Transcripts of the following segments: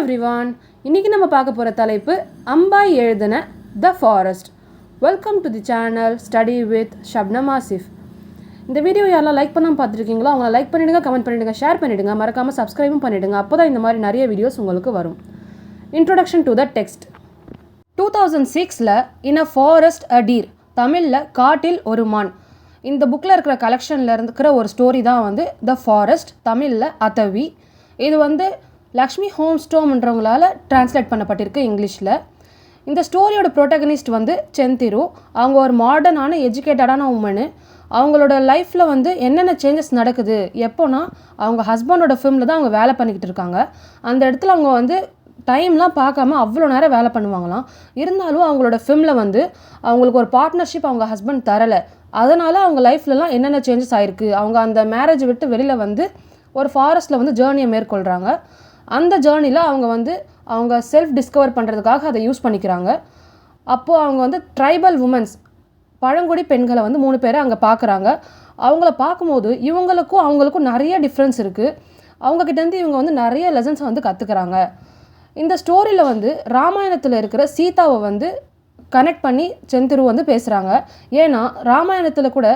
Everyone, இன்றைக்கி நம்ம பார்க்க போகிற தலைப்பு அம்பாய் எழுதின the forest. Welcome to the channel study with Shabnam Asif. இந்த வீடியோ யாரெல்லாம் லைக் பண்ணாமல் பார்த்துருக்கீங்களோ அவங்கள லைக் பண்ணிவிடுங்க, கமெண்ட் பண்ணிவிடுங்க, ஷேர் பண்ணிவிடுங்க, மறக்காமல் சப்ஸ்கிரைபும் பண்ணிவிடுங்க. அப்போ தான் இந்த மாதிரி நிறைய வீடியோஸ் உங்களுக்கு வரும். Introduction to the text. 2006 in a forest a deer, தமிழில் காட்டில் ஒரு மான். இந்த புக்கில் இருக்கிற கலெக்ஷனில் இருக்கிற ஒரு ஸ்டோரி தான் வந்து த ஃபாரஸ்ட், தமிழில் அத்தவி. இது வந்து லக்ஷ்மி ஹோம்ஸ்டோம்ன்றவங்களால் டிரான்ஸ்லேட் பண்ணப்பட்டிருக்கு இங்கிலீஷில். இந்த ஸ்டோரியோட ப்ரோட்டகனிஸ்ட் வந்து செந்திரு. அவங்க ஒரு மாடர்னான எஜுகேட்டடான உமனு. அவங்களோட லைஃப்பில் வந்து என்னென்ன சேஞ்சஸ் நடக்குது எப்போனா, அவங்க ஹஸ்பண்டோட ஃபிலிமில் தான் அவங்க வேலை பண்ணிக்கிட்டு இருக்காங்க. அந்த இடத்துல அவங்க வந்து டைம்லாம் பார்க்காம அவ்வளோ நேரம் வேலை பண்ணுவாங்களாம். இருந்தாலும் அவங்களோட ஃபிலிமில் வந்து அவங்களுக்கு ஒரு பார்ட்னர்ஷிப் அவங்க ஹஸ்பண்ட் தரலை. அதனால் அவங்க லைஃப்லலாம் என்னென்ன சேஞ்சஸ் ஆகிருக்கு. அவங்க அந்த மேரேஜ் விட்டு வெளியில் வந்து ஒரு ஃபாரஸ்ட்டில் வந்து ஜேர்னியை மேற்கொள்கிறாங்க. அந்த ஜேர்னியில் அவங்க வந்து அவங்க செல்ஃப் டிஸ்கவர் பண்ணுறதுக்காக அதை யூஸ் பண்ணிக்கிறாங்க. அப்போது அவங்க வந்து ட்ரைபல் உமன்ஸ், பழங்குடி பெண்களை வந்து 3 பேரை அங்கே பார்க்குறாங்க. அவங்கள பார்க்கும்போது இவங்களுக்கும் அவங்களுக்கும் நிறைய டிஃப்ரென்ஸ் இருக்குது. அவங்கக்கிட்டேருந்து இவங்க வந்து நிறைய லெசன்ஸை வந்து கற்றுக்குறாங்க. இந்த ஸ்டோரியில் வந்து ராமாயணத்தில் இருக்கிற சீதாவை வந்து கனெக்ட் பண்ணி செந்திரு வந்து பேசுகிறாங்க. ஏன்னா ராமாயணத்தில் கூட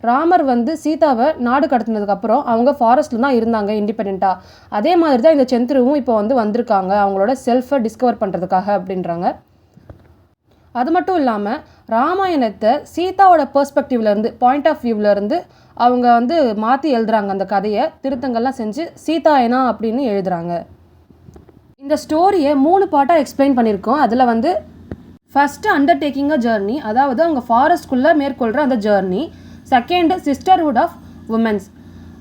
ராமர் வந்து சீதாவை நாடு கடத்தினதுக்கப்புறம் அவங்க ஃபாரஸ்ட்டில் தான் இருந்தாங்க இண்டிபெண்ட்டாக. அதே மாதிரி தான் இந்த செந்திருவும் இப்போ வந்து வந்திருக்காங்க அவங்களோட செல்ஃபை டிஸ்கவர் பண்ணுறதுக்காக அப்படின்றாங்க. அது மட்டும் இல்லாமல் ராமாயணத்தை சீதாவோட பெர்ஸ்பெக்டிவ்லேருந்து, பாயிண்ட் ஆஃப் வியூவிலேருந்து அவங்க வந்து மாற்றி எழுதுகிறாங்க. அந்த கதையை திருத்தங்கள்லாம் செஞ்சு சீதாயனா அப்படின்னு எழுதுகிறாங்க. இந்த ஸ்டோரியை 3 பார்ட்டாக எக்ஸ்பிளைன் பண்ணியிருக்கோம். அதில் வந்து ஃபஸ்ட்டு அண்டர்டேக்கிங் அ ஜேர்னி, அதாவது அவங்க ஃபாரஸ்ட்குள்ளே மேற்கொள்கிற அந்த journey. Second sisterhood of women's,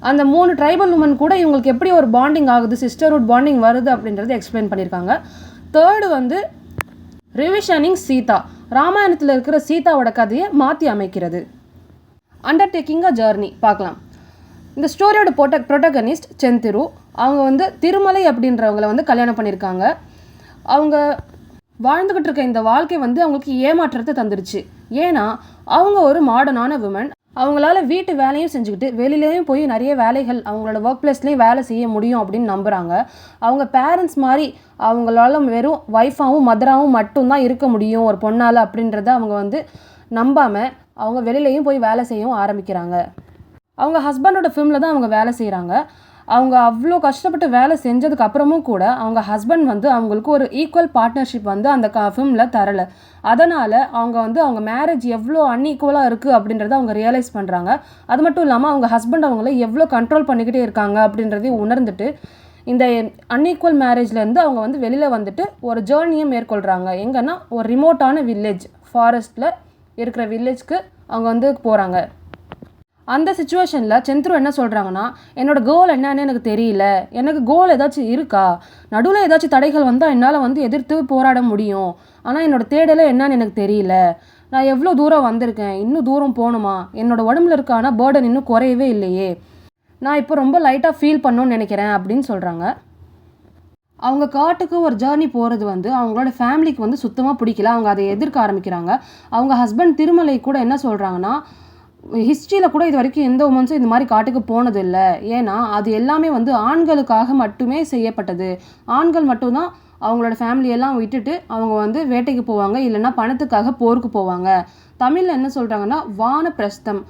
அந்த 3 ட்ரைபல் உமன் கூட இவங்களுக்கு எப்படி ஒரு பாண்டிங் ஆகுது, சிஸ்டர்ஹுட் பாண்டிங் வருது அப்படின்றத எக்ஸ்பிளைன் பண்ணியிருக்காங்க. தேர்டு வந்து ரிவிஷனிங் சீதா, ராமாயணத்தில் இருக்கிற சீதாவோட கதையை மாற்றி அமைக்கிறது. அண்டர்டேக்கிங் அ ஜேர்னி பார்க்கலாம். இந்த ஸ்டோரியோட ப்ரோட்டகனிஸ்ட் செந்திரு. அவங்க வந்து திருமலை அப்படின்றவங்களை வந்து கல்யாணம் பண்ணியிருக்காங்க. அவங்க வாழ்ந்துக்கிட்டு இருக்க இந்த வாழ்க்கை வந்து அவங்களுக்கு ஏமாற்றத்தை தந்துருச்சு. ஏன்னா அவங்க ஒரு மாடர்னான விமன். அவங்களால வீட்டு வேலையும் செஞ்சுக்கிட்டு வெளியிலேயும் போய் நிறைய வேலைகள் அவங்களோட ஒர்க் பிளேஸ்லேயும் வேலை செய்ய முடியும் அப்படின்னு நம்புகிறாங்க. அவங்க பேரண்ட்ஸ் மாதிரி அவங்களால வெறும் ஒய்ஃபாகவும் மதராகவும் மட்டும்தான் இருக்க முடியும் ஒரு பொண்ணால் அப்படின்றத அவங்க வந்து நம்பாமல் அவங்க வெளியிலையும் போய் வேலை செய்யவும் ஆரம்பிக்கிறாங்க. அவங்க ஹஸ்பண்டோட ஃபிலிமில் தான் அவங்க வேலை செய்கிறாங்க. அவங்க அவ்வளோ கஷ்டப்பட்டு வேலை செஞ்சதுக்கு அப்புறமும் கூட அவங்க ஹஸ்பண்ட் வந்து அவங்களுக்கு ஒரு ஈக்குவல் பார்ட்னர்ஷிப் வந்து அந்த ஃபிலிமில் தரலை. அதனால் அவங்க வந்து அவங்க மேரேஜ் எவ்வளோ அன்ஈக்குவலாக இருக்குது அப்படின்றத அவங்க ரியலைஸ் பண்ணுறாங்க. அது மட்டும் இல்லாமல் அவங்க ஹஸ்பண்ட் அவங்கள எவ்வளோ கண்ட்ரோல் பண்ணிக்கிட்டே இருக்காங்க அப்படின்றதையும் உணர்ந்துட்டு இந்த அன்ஈக்குவல் மேரேஜ்லேருந்து அவங்க வந்து வெளியில் வந்துட்டு ஒரு ஜேர்னியை மேற்கொள்கிறாங்க. எங்கன்னா ஒரு ரிமோட்டான வில்லேஜ், ஃபாரஸ்ட்டில் இருக்கிற வில்லேஜ்க்கு அவங்க வந்து போகிறாங்க. அந்த சுச்சுவேஷனில் செந்திரு என்ன சொல்கிறாங்கன்னா, என்னோடய கோல் என்னன்னு எனக்கு தெரியல, எனக்கு கோல் ஏதாச்சும் இருக்கா, நடுவில் ஏதாச்சும் தடைகள் வந்தால் என்னால் வந்து எதிர்த்து போராட முடியும், ஆனால் என்னோடய தேடலை என்னன்னு எனக்கு தெரியல, நான் எவ்வளோ தூரம் வந்திருக்கேன், இன்னும் தூரம் போகணுமா, என்னோடய உடம்புல இருக்கான பேர்டன் இன்னும் குறையவே இல்லையே, நான் இப்போ ரொம்ப லைட்டாக ஃபீல் பண்ணணும்னு நினைக்கிறேன் அப்படின்னு சொல்கிறாங்க. அவங்க காட்டுக்கு ஒரு ஜேர்னி போகிறது வந்து அவங்களோட ஃபேமிலிக்கு வந்து சுத்தமாக பிடிக்கல. அவங்க அதை எதிர்க்க ஆரம்பிக்கிறாங்க. அவங்க ஹஸ்பண்ட் திருமலை கூட என்ன சொல்கிறாங்கன்னா, ஹிஸ்ட்ரியில் கூட இது வரைக்கும் எந்த உமன்ஸும் இந்த மாதிரி காட்டுக்கு போனது இல்லை. ஏன்னா அது எல்லாமே வந்து ஆண்களுக்காக மட்டுமே செய்யப்பட்டது. ஆண்கள் மட்டும்தான் அவங்களோட ஃபேமிலியெல்லாம் விட்டுட்டு அவங்க வந்து வேட்டைக்கு போவாங்க, இல்லைன்னா பணத்துக்காக போருக்கு போவாங்க. தமிழில் என்ன சொல்கிறாங்கன்னா வானப்பிரஸ்தம்.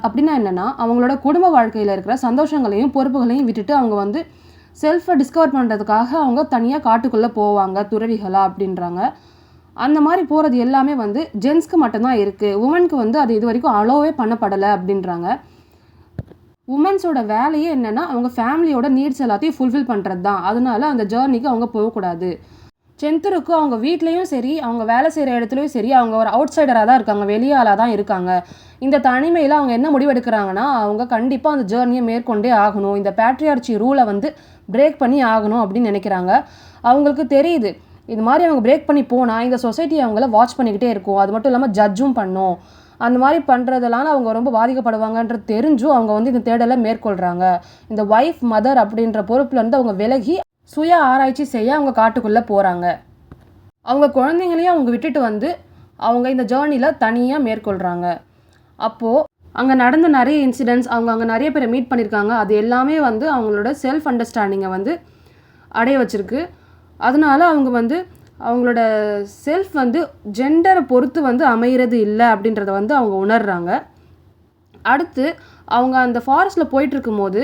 அப்படின்னா என்னென்னா அவங்களோட குடும்ப வாழ்க்கையில் இருக்கிற சந்தோஷங்களையும் பொறுப்புகளையும் விட்டுட்டு அவங்க வந்து செல்ஃபை டிஸ்கவர் பண்ணுறதுக்காக அவங்க தனியாக காட்டுக்குள்ளே போவாங்க துறவிகளா அப்படின்றாங்க. அந்த மாதிரி போகிறது எல்லாமே வந்து ஜென்ஸ்க்கு மட்டும்தான் இருக்குது, உமனுக்கு வந்து அது இது வரைக்கும் அலோவே பண்ணப்படலை அப்படின்றாங்க. உமன்ஸோட வேலையே என்னென்னா அவங்க ஃபேமிலியோட நீட்ஸ் எல்லாத்தையும் ஃபுல்ஃபில் பண்ணுறது தான். அதனால அந்த ஜேர்னிக்கு அவங்க போகக்கூடாது. செந்திருக்கு அவங்க வீட்லேயும் சரி, அவங்க வேலை செய்கிற இடத்துலையும் சரி, அவங்க ஒரு அவுட் சைடராக தான் இருக்காங்க, வெளியாளாக தான் இருக்காங்க. இந்த தனிமையில் அவங்க என்ன முடிவெடுக்கிறாங்கன்னா, அவங்க கண்டிப்பாக அந்த ஜேர்னியை மேற்கொண்டே ஆகணும், இந்த பேட்ரியார்ச்சி ரூலை வந்து பிரேக் பண்ணி ஆகணும் அப்படின்னு நினைக்கிறாங்க. அவங்களுக்கு தெரியுது இது மாதிரி அவங்க பிரேக் பண்ணி போனால் இந்த சொசைட்டி அவங்கள வாட்ச் பண்ணிக்கிட்டே இருக்கும், அது மட்டும் இல்லாமல் ஜட்ஜும் பண்ணும். அந்த மாதிரி பண்ணுறதுனால அவங்க ரொம்ப பாதிக்கப்படுவாங்கன்றது தெரிஞ்சும் அவங்க வந்து இந்த தேடலை மேற்கொள்கிறாங்க. இந்த ஒய்ஃப் மதர் அப்படின்ற பொறுப்புலேருந்து அவங்க விலகி சுய ஆராய்ச்சி செய்ய அவங்க காட்டுக்குள்ளே போகிறாங்க. அவங்க குழந்தைங்களையும் அவங்க விட்டுட்டு வந்து அவங்க இந்த ஜேர்னியில் தனியாக மேற்கொள்கிறாங்க. அப்போது அங்கே நடந்த நிறைய இன்சிடென்ட்ஸ், அவங்க அங்கே நிறைய பேரை மீட் பண்ணியிருக்காங்க. அது எல்லாமே வந்து அவங்களோட செல்ஃப் அண்டர்ஸ்டாண்டிங்கை வந்து அடைய வச்சுருக்கு. அதனால அவங்க வந்து அவங்களோட செல்ஃப் வந்து ஜெண்டரை பொறுத்து வந்து அமைகிறது இல்லை அப்படின்றத வந்து அவங்க உணர்றாங்க. அடுத்து அவங்க அந்த ஃபாரஸ்ட்டில் போயிட்டுருக்கும்போது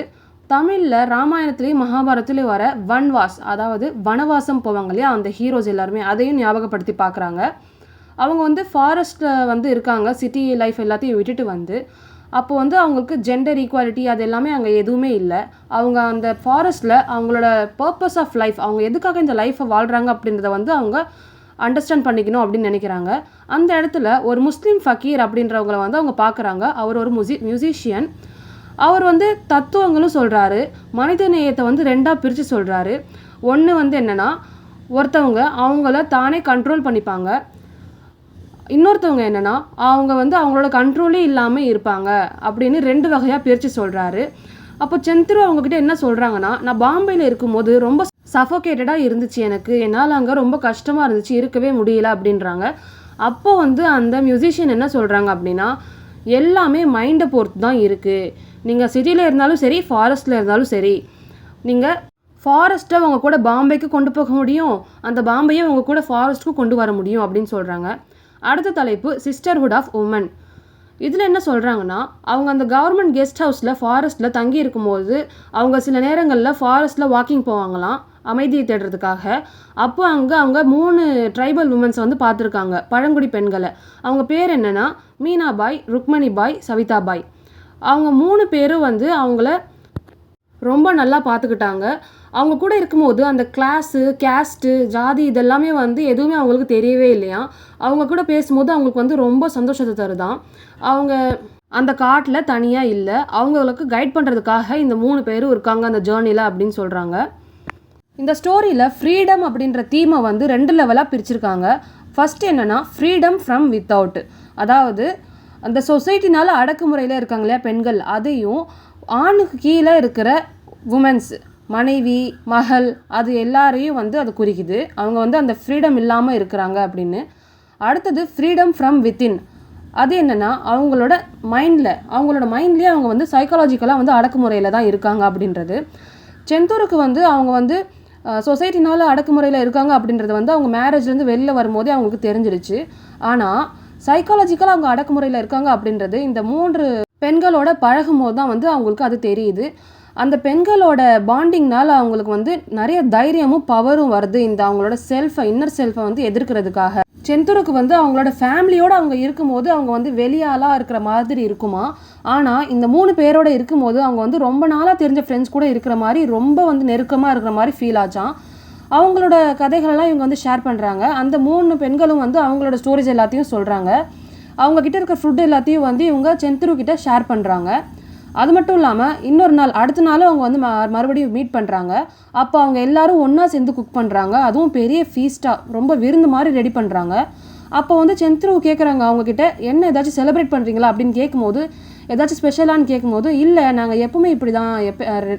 தமிழில் ராமாயணத்துலேயும் மகாபாரதத்துலேயும் வர வன்வாஸ், அதாவது வனவாசம் போவாங்க இல்லையா அந்த ஹீரோஸ் எல்லாருமே, அதையும் ஞாபகப்படுத்தி பார்க்குறாங்க. அவங்க வந்து ஃபாரஸ்ட்டில் வந்து இருக்காங்க, சிட்டி லைஃப் எல்லாத்தையும் விட்டுட்டு வந்து. அப்போ வந்து அவங்களுக்கு ஜெண்டர் ஈக்குவாலிட்டி அது எல்லாமே அங்கே எதுவுமே இல்லை. அவங்க அந்த ஃபாரஸ்ட்டில் அவங்களோட பர்பஸ் ஆஃப் லைஃப், அவங்க எதுக்காக இந்த லைஃப்பை வாழ்கிறாங்க அப்படின்றத வந்து அவங்க அண்டர்ஸ்டாண்ட் பண்ணிக்கணும் அப்படின்னு நினைக்கிறாங்க. அந்த இடத்துல ஒரு முஸ்லீம் ஃபக்கீர் அப்படின்றவங்கள வந்து அவங்க பார்க்குறாங்க. அவர் ஒரு மியூசிஷியன். அவர் வந்து தத்துவங்களும் சொல்கிறாரு, மனித நேயத்தை வந்து 2ஆக பிரித்து சொல்கிறாரு. ஒன்று வந்து என்னென்னா, ஒருத்தவங்க அவங்கள தானே கண்ட்ரோல் பண்ணிப்பாங்க, இன்னொருத்தவங்க என்னென்னா அவங்க வந்து அவங்களோட கண்ட்ரோலே இல்லாமல் இருப்பாங்க அப்படின்னு 2 வகையாக பிரித்து சொல்கிறாரு. அப்போ செந்துரு அவங்கக்கிட்ட என்ன சொல்கிறாங்கன்னா, நான் பாம்பேயில் இருக்கும்போது ரொம்ப சஃபோகேட்டடாக இருந்துச்சு, என்னால் அங்கே ரொம்ப கஷ்டமாக இருந்துச்சு, இருக்கவே முடியல அப்படின்றாங்க. அப்போ வந்து அந்த மியூசிஷியன் என்ன சொல்கிறாங்க அப்படின்னா, எல்லாமே மைண்டை பொறுத்து தான் இருக்குது. நீங்கள் சிட்டியில் இருந்தாலும் சரி, ஃபாரஸ்ட்டில் இருந்தாலும் சரி, நீங்கள் ஃபாரஸ்ட்டை அவங்க கூட பாம்பேக்கு கொண்டு போக முடியும், அந்த பாம்பேயை அவங்க கூட ஃபாரஸ்ட்டுக்கு கொண்டு வர முடியும் அப்படின்னு சொல்கிறாங்க. அடுத்த தலைப்பு சிஸ்டர்ஹுட் ஆஃப் உமன். இதில் என்ன சொல்கிறாங்கன்னா, அவங்க அந்த கவர்மெண்ட் கெஸ்ட் ஹவுஸில் ஃபாரஸ்ட்டில் தங்கி இருக்கும்போது அவங்க சில நேரங்களில் ஃபாரஸ்ட்டில் வாக்கிங் போவாங்களாம் அமைதியை தேடுறதுக்காக. அப்போ அங்கே அவங்க 3 ட்ரைபல் உமன்ஸை வந்து பார்த்துருக்காங்க, பழங்குடி பெண்களை. அவங்க பேர் என்னென்னா மீனாபாய், ருக்மணிபாய், சவிதாபாய். அவங்க 3 பேரும் வந்து அவங்கள ரொம்ப நல்லா பார்த்துக்கிட்டாங்க. அவங்க கூட இருக்கும்போது அந்த கிளாஸு, கேஸ்ட்டு, ஜாதி இதெல்லாமே வந்து எதுவுமே அவங்களுக்கு தெரியவே இல்லையா. அவங்க கூட பேசும்போது அவங்களுக்கு வந்து ரொம்ப சந்தோஷத்தை தருதான். அவங்க அந்த காட்டில் தனியாக இல்லை, அவங்களுக்கு கைட் பண்ணுறதுக்காக இந்த 3 பேரும் இருக்காங்க அந்த ஜேர்னியில் அப்படின்னு சொல்கிறாங்க. இந்த ஸ்டோரியில் ஃப்ரீடம் அப்படின்ற தீமை வந்து 2 லெவலாக பிரிச்சிருக்காங்க. ஃபஸ்ட்டு என்னென்னா ஃப்ரீடம் ஃப்ரம் வித்தவுட், அதாவது அந்த சொசைட்டினால் அடக்குமுறையில் இருக்காங்க இல்லையா பெண்கள், அதையும் ஆணுக்கு கீழே இருக்கிற உமன்ஸ், மனைவி, மகள், அது எல்லாரையும் வந்து அது குறிக்குது. அவங்க வந்து அந்த ஃப்ரீடம் இல்லாமல் இருக்கிறாங்க அப்படின்னு. அடுத்தது ஃப்ரீடம் ஃப்ரம் வித்தின், அது என்னென்னா அவங்களோட மைண்ட்லேயே அவங்க வந்து சைக்காலஜிக்கலாக வந்து அடக்குமுறையில் தான் இருக்காங்க அப்படின்றது. செந்தூருக்கு வந்து அவங்க வந்து சொசைட்டினால் அடக்குமுறையில் இருக்காங்க அப்படின்றது வந்து அவங்க மேரேஜ்லேருந்து வெளில வரும்போதே அவங்களுக்கு தெரிஞ்சிருச்சு. ஆனால் சைக்காலஜிக்கலாக அவங்க அடக்குமுறையில் இருக்காங்க அப்படின்றது இந்த 3 பெண்களோட பழகும் போது தான் வந்து அவங்களுக்கு அது தெரியுது. அந்த பெண்களோட பாண்டிங்னால் அவங்களுக்கு வந்து நிறைய தைரியமும் பவரும் வருது இந்த அவங்களோட இன்னர் செல்ஃபை வந்து எதிர்க்கிறதுக்காக. செந்தூருக்கு வந்து அவங்களோட ஃபேமிலியோடு அவங்க இருக்கும்போது அவங்க வந்து வெளியாளாக இருக்கிற மாதிரி இருக்குமா, ஆனால் இந்த 3 பேரோட இருக்கும்போது அவங்க வந்து ரொம்ப நாளாக தெரிஞ்ச ஃப்ரெண்ட்ஸ் கூட இருக்கிற மாதிரி, ரொம்ப வந்து நெருக்கமாக இருக்கிற மாதிரி ஃபீல் ஆச்சான். அவங்களோட கதைகளெல்லாம் இவங்க வந்து ஷேர் பண்ணுறாங்க. அந்த 3 பெண்களும் வந்து அவங்களோட ஸ்டோரிஸ் எல்லாத்தையும் சொல்கிறாங்க. அவங்கக்கிட்ட இருக்கிற ஃபுட் எல்லாத்தையும் வந்து இவங்க செந்துரு கிட்ட ஷேர் பண்ணுறாங்க. அது மட்டும் இல்லாமல் இன்னொரு நாள் அடுத்த நாளும் அவங்க வந்து மறுபடியும் மீட் பண்ணுறாங்க. அப்போ அவங்க எல்லாரும் ஒன்றா சேர்ந்து குக் பண்ணுறாங்க, அதுவும் பெரிய ஃபீஸ்ட்டாக ரொம்ப விருந்து மாதிரி ரெடி பண்ணுறாங்க. அப்போ வந்து செந்துரு கேட்குறாங்க அவங்கக்கிட்ட, என்ன ஏதாச்சும் செலிப்ரேட் பண்ணுறீங்களா அப்படின்னு கேட்கும்போது, ஏதாச்சும் ஸ்பெஷலானு கேட்கும்போது, இல்லை நாங்கள் எப்பவுமே இப்படி தான்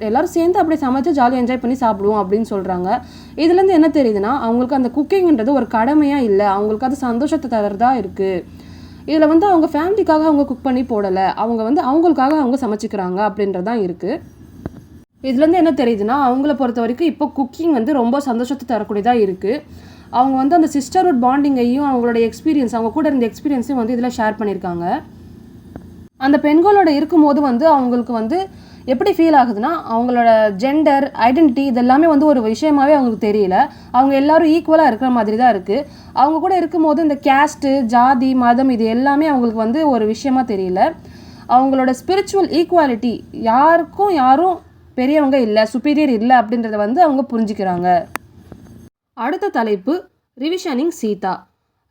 எல்லோரும் சேர்ந்து அப்படியே சமைச்சு ஜாலியாக என்ஜாய் பண்ணி சாப்பிடுவோம் அப்படின்னு சொல்கிறாங்க. இதுலேருந்து என்ன தெரியுதுன்னா அவங்களுக்கு அந்த குக்கிங்ன்றது ஒரு கடமையாக இல்லை, அவங்களுக்கு அது சந்தோஷத்தை தரதா இருக்குது. இதில் வந்து அவங்க ஃபேமிலிக்காக அவங்க குக் பண்ணி போடலை, அவங்க வந்து அவங்களுக்காக அவங்க சமைச்சிக்கிறாங்க அப்படின்றதான் இருக்குது. இதுலேருந்து என்ன தெரியுதுன்னா அவங்கள பொறுத்த வரைக்கும் இப்போ குக்கிங் வந்து ரொம்ப சந்தோஷத்தை தரக்கூடியதாக இருக்குது. அவங்க வந்து அந்த சிஸ்டர்ஹுட் பாண்டிங்கையும் அவங்களோட எக்ஸ்பீரியன்ஸ், அவங்க கூட இருந்த எக்ஸ்பீரியன்ஸையும் வந்து இதில் ஷேர் பண்ணியிருக்காங்க. அந்த பெண்களோட இருக்கும்போது வந்து அவங்களுக்கு வந்து எப்படி ஃபீல் ஆகுதுன்னா அவங்களோட ஜெண்டர் ஐடென்டிட்டி இதெல்லாமே வந்து ஒரு விஷயமாகவே அவங்களுக்கு தெரியல. அவங்க எல்லோரும் ஈக்குவலாக இருக்கிற மாதிரி தான் இருக்குது. அவங்க கூட இருக்கும்போது இந்த கேஸ்ட்டு, ஜாதி, மதம் இது எல்லாமே அவங்களுக்கு வந்து ஒரு விஷயமாக தெரியல. அவங்களோட ஸ்பிரிச்சுவல் ஈக்குவாலிட்டி, யாரும் பெரியவங்க இல்லை, சுப்பீரியர் இல்லை அப்படின்றத வந்து அவங்க புரிஞ்சுக்கிறாங்க. அடுத்த தலைப்பு ரிவிஷனிங் சீதா.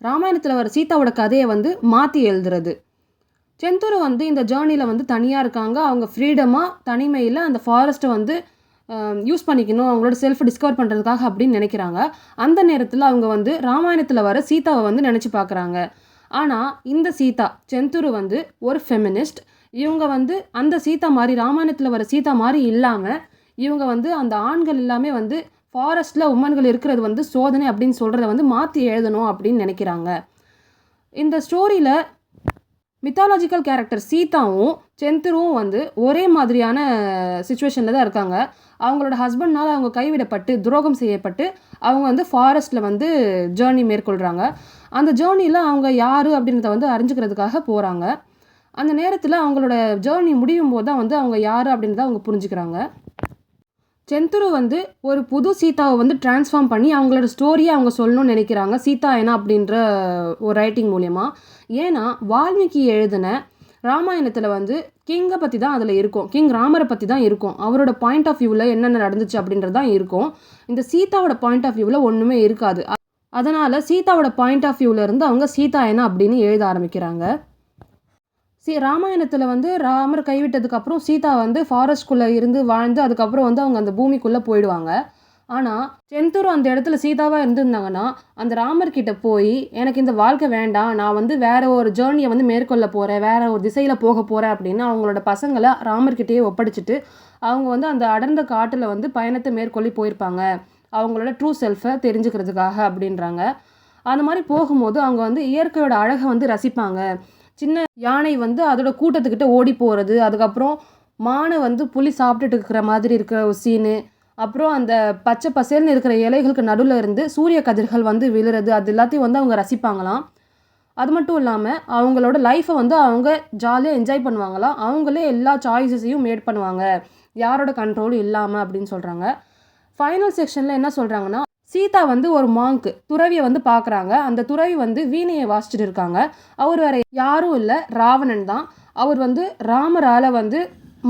ராமாயணத்தில் வர சீதாவோட கதையை வந்து மாற்றி எழுதுறது. செந்தூரு வந்து இந்த ஜேர்னியில் வந்து தனியாக இருக்காங்க. அவங்க ஃப்ரீடமாக தனிமையில் அந்த ஃபாரஸ்ட்டை வந்து யூஸ் பண்ணிக்கணும் அவங்களோட செல்ஃப் டிஸ்கவர் பண்ணுறதுக்காக அப்படின்னு நினைக்கிறாங்க. அந்த நேரத்தில் அவங்க வந்து ராமாயணத்தில் வர சீதாவை வந்து நினச்சி பார்க்குறாங்க. ஆனால் இந்த சீதா, செந்தூரு வந்து ஒரு ஃபெமினிஸ்ட். இவங்க வந்து அந்த சீதா மாதிரி, ராமாயணத்தில் வர சீதா மாதிரி இல்லாமல் இவங்க வந்து அந்த ஆண்கள் எல்லாமே வந்து ஃபாரஸ்ட்டில் உமன்கள் இருக்கிறது வந்து சோதனை அப்படின்னு சொல்கிறத வந்து மாற்றி எழுதணும் அப்படின்னு நினைக்கிறாங்க. இந்த ஸ்டோரியில் மித்தாலஜிக்கல் கேரக்டர் சீதாவும் செந்துருவும் வந்து ஒரே மாதிரியான சுச்சுவேஷனில் தான் இருக்காங்க. அவங்களோட ஹஸ்பண்ட்னால் அவங்க கைவிடப்பட்டு துரோகம் செய்யப்பட்டு அவங்க வந்து ஃபாரஸ்ட்டில் வந்து ஜேர்னி மேற்கொள்கிறாங்க. அந்த ஜேர்னியில் அவங்க யார் அப்படின்றத வந்து அறிஞ்சிக்கிறதுக்காக போகிறாங்க. அந்த நேரத்தில் அவங்களோட ஜேர்னி முடியும் போது தான் வந்து அவங்க யார் அப்படின்றத அவங்க புரிஞ்சுக்கிறாங்க. செந்துரு வந்து ஒரு புது சீதாவை வந்து டிரான்ஸ்ஃபார்ம் பண்ணி அவங்களோட ஸ்டோரியை அவங்க சொல்லணும்னு நினைக்கிறாங்க சீதாயனா அப்படின்ற ஒரு ரைட்டிங் மூலயமா. ஏன்னா வால்மீகி எழுதின ராமாயணத்தில் வந்து கிங்கை பற்றி தான் அதில் இருக்கும், கிங் ராமரை பற்றி தான் இருக்கும், அவரோட பாயிண்ட் ஆஃப் வியூவில் என்னென்ன நடந்துச்சு அப்படின்றது தான் இருக்கும். இந்த சீதாவோட பாயிண்ட் ஆஃப் வியூவில் ஒன்றுமே இருக்காது. அதனால் சீதாவோட பாயிண்ட் ஆஃப் வியூவில் இருந்து அவங்க சீதாயனா அப்படின்னு எழுத ஆரம்பிக்கிறாங்க. ராமாயணத்தில் வந்து ராமர் கைவிட்டதுக்கப்புறம் சீதா வந்து ஃபாரஸ்ட்குள்ளே இருந்து வாழ்ந்து அதுக்கப்புறம் வந்து அவங்க அந்த பூமிக்குள்ளே போயிடுவாங்க. ஆனால் செந்துரு அந்த இடத்துல சீதாவாக இருந்திருந்தாங்கன்னா அந்த ராமர்கிட்ட போய் எனக்கு இந்த வாழ்க்கை வேண்டாம், நான் வந்து வேறு ஒரு ஜேர்னியை வந்து மேற்கொள்ள போகிறேன், வேறு ஒரு திசையில் போக போகிறேன் அப்படின்னு அவங்களோட பசங்களை ராமர்கிட்டயே ஒப்படைச்சிட்டு அவங்க வந்து அந்த அடர்ந்த காட்டில் வந்து பயணத்தை மேற்கொள்ளி போயிருப்பாங்க அவங்களோட ட்ரூ செல்ஃபை தெரிஞ்சுக்கிறதுக்காக அப்படின்றாங்க. அந்த மாதிரி போகும்போது அவங்க வந்து இயற்கையோட அழகை வந்து ரசிப்பாங்க. சின்ன யானை வந்து அதோட கூட்டத்துக்கிட்ட ஓடி போகிறது, அதுக்கப்புறம் மானை வந்து புலி சாப்பிட்டுட்டு இருக்கிற மாதிரி இருக்கிற ஒரு சீனு, அப்புறம் அந்த பச்சை பசேல்னு இருக்கிற இலைகளுக்கு நடுவில் இருந்து சூரிய கதிர்கள் வந்து விழுறது, அது எல்லாத்தையும் வந்து அவங்க ரசிப்பாங்களாம். அது மட்டும் இல்லாமல் அவங்களோட லைஃப்பை வந்து அவங்க ஜாலியாக என்ஜாய் பண்ணுவாங்களாம். அவங்களே எல்லா சாய்ஸஸையும் மேட் பண்ணுவாங்க யாரோட கண்ட்ரோலும் இல்லாமல் அப்படின்னு சொல்கிறாங்க. ஃபைனல் செக்ஷனில் என்ன சொல்கிறாங்கன்னா, சீதா வந்து ஒரு மாங்க் துறவியை வந்து பார்க்குறாங்க. அந்த துறவி வந்து வீணையை வாசிச்சுட்டு இருக்காங்க. அவர் வேறு யாரும் இல்லை, ராவணன் தான். அவர் வந்து ராமரால் வந்து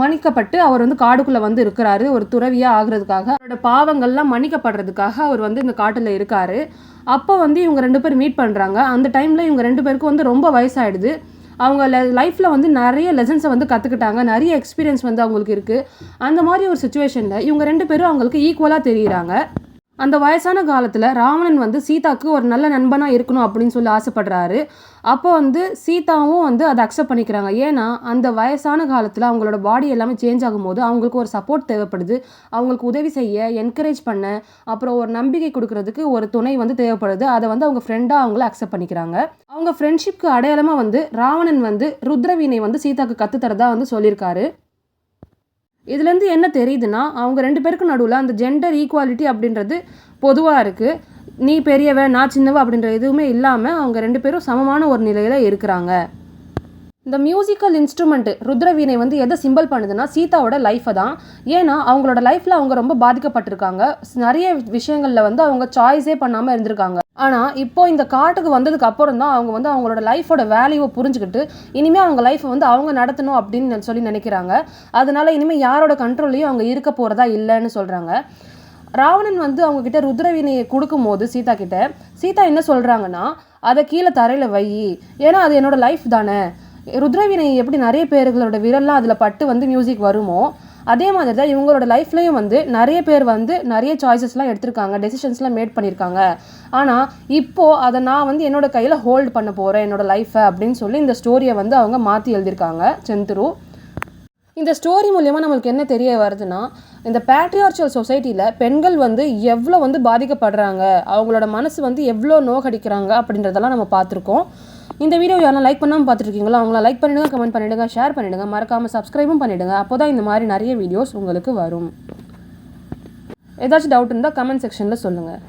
மன்னிக்கப்பட்டு அவர் வந்து காடுக்குள்ளே வந்து இருக்கிறாரு ஒரு துறவியாக ஆகிறதுக்காக. அவரோட பாவங்கள்லாம் மன்னிக்கப்படுறதுக்காக அவர் வந்து இந்த காட்டில் இருக்கார். அப்போ வந்து இவங்க 2 பேர் மீட் பண்ணுறாங்க. அந்த டைமில் இவங்க 2 பேருக்கும் வந்து ரொம்ப வயசாகிடுது. அவங்க லைஃப்பில் வந்து நிறைய லெசன்ஸை வந்து கற்றுக்கிட்டாங்க, நிறைய எக்ஸ்பீரியன்ஸ் வந்து அவங்களுக்கு இருக்குது. அந்த மாதிரி ஒரு சுச்சுவேஷனில் இவங்க 2 பேரும் அவங்களுக்கு ஈக்குவலாக தெரிகிறாங்க. அந்த வயசான காலத்தில் ராவணன் வந்து சீதாவுக்கு ஒரு நல்ல நண்பனாக இருக்கணும் அப்படின்னு சொல்லி ஆசைப்படுறாரு. அப்போ வந்து சீதாவும் வந்து அதை அக்செப்ட் பண்ணிக்கிறாங்க. ஏன்னா அந்த வயசான காலத்தில் அவங்களோட பாடி எல்லாமே சேஞ்ச் ஆகும்போது அவங்களுக்கு ஒரு சப்போர்ட் தேவைப்படுது, அவங்களுக்கு உதவி செய்ய என்கரேஜ் பண்ண, அப்புறம் ஒரு நம்பிக்கை கொடுக்கறதுக்கு ஒரு துணை வந்து தேவைப்படுது. அதை வந்து அவங்க ஃப்ரெண்டாக அவங்கள அக்செப்ட் பண்ணிக்கிறாங்க. அவங்க ஃப்ரெண்ட்ஷிப்க்கு அடையாளமாக வந்து ராவணன் வந்து ருத்ரவீணை வந்து சீதாவுக்கு கற்றுத்தரதா வந்து சொல்லியிருக்காரு. இதுலேருந்து என்ன தெரியுதுன்னா, அவங்க 2 பேருக்கு நடுவில் அந்த ஜெண்டர் ஈக்குவாலிட்டி அப்படின்றது பொதுவாக இருக்குது. நீ பெரியவன் நான் சின்னவ அப்படின்ற எதுவுமே இல்லாமல் அவங்க 2 பேரும் சமமான ஒரு நிலையில் இருக்கிறாங்க. இந்த மியூசிக்கல் இன்ஸ்ட்ருமெண்ட்டு ருத்ரவீணை வந்து எதை சிம்பிள் பண்ணுதுன்னா சீதாவோட லைஃப்பை தான். ஏன்னா அவங்களோட லைஃப்பில் அவங்க ரொம்ப பாதிக்கப்பட்டிருக்காங்க. நிறைய விஷயங்களில் வந்து அவங்க சாய்ஸே பண்ணாமல் இருந்திருக்காங்க. ஆனால் இப்போ இந்த காட்டுக்கு வந்ததுக்கு அப்புறம் தான் அவங்க வந்து அவங்களோட லைஃபோட வேல்யூவை புரிஞ்சுக்கிட்டு இனிமேல் அவங்க லைஃப்பை வந்து அவங்க நடத்தணும் அப்படின்னு சொல்லி நினைக்கிறாங்க. அதனால இனிமேல் யாரோட கண்ட்ரோல்லையும் அவங்க இருக்க போகிறதா இல்லைன்னு சொல்கிறாங்க. ராவணன் வந்து அவங்கக்கிட்ட ருத்ரவீணையை கொடுக்கும்போது சீதா கிட்ட சீதா என்ன சொல்கிறாங்கன்னா, அதை கீழே தரையில் வை, ஏன்னா அது என்னோட லைஃப் தானே. ருத்ரவீணை எப்படி நிறைய பேர்களோட விரல்லாம் அதில் பட்டு வந்து மியூசிக் வருமோ அதே மாதிரி தான் இவங்களோட லைஃப்லேயும் வந்து நிறைய பேர் வந்து நிறைய சாய்ஸஸ்லாம் எடுத்திருக்காங்க, டெசிஷன்ஸ்லாம் மேட் பண்ணியிருக்காங்க. ஆனால் இப்போது அதை நான் வந்து என்னோட கையில் ஹோல்டு பண்ண போகிறேன் என்னோடய லைஃப்பை அப்படின்னு சொல்லி இந்த ஸ்டோரியை வந்து அவங்க மாற்றி எழுதியிருக்காங்க செந்துரு. இந்த ஸ்டோரி மூலமா நம்மளுக்கு என்ன தெரிய வருதுன்னா, இந்த பேட்ரியார்ச்சல் சொசைட்டியில் பெண்கள் வந்து எவ்வளோ வந்து பாதிக்கப்படுறாங்க, அவங்களோட மனசு வந்து எவ்வளோ நோகடிக்கிறாங்க அப்படின்றதெல்லாம் நம்ம பார்த்துருக்கோம். இந்த வீடியோ யாரெல்லாம் லைக் பண்ணாமல் பார்த்துருக்கீங்களோ அவங்கள லைக் பண்ணிவிடுங்க, கமெண்ட் பண்ணிவிடுங்க, ஷேர் பண்ணிவிடுங்க, மறக்காமல் சப்ஸ்கிரைபும் பண்ணிவிடுங்க. அப்போ தான் இந்த மாதிரி நிறைய வீடியோஸ் உங்களுக்கு வரும். ஏதாச்சும் டவுட் இருந்தால் கமெண்ட் செக்ஷனில் சொல்லுங்கள்.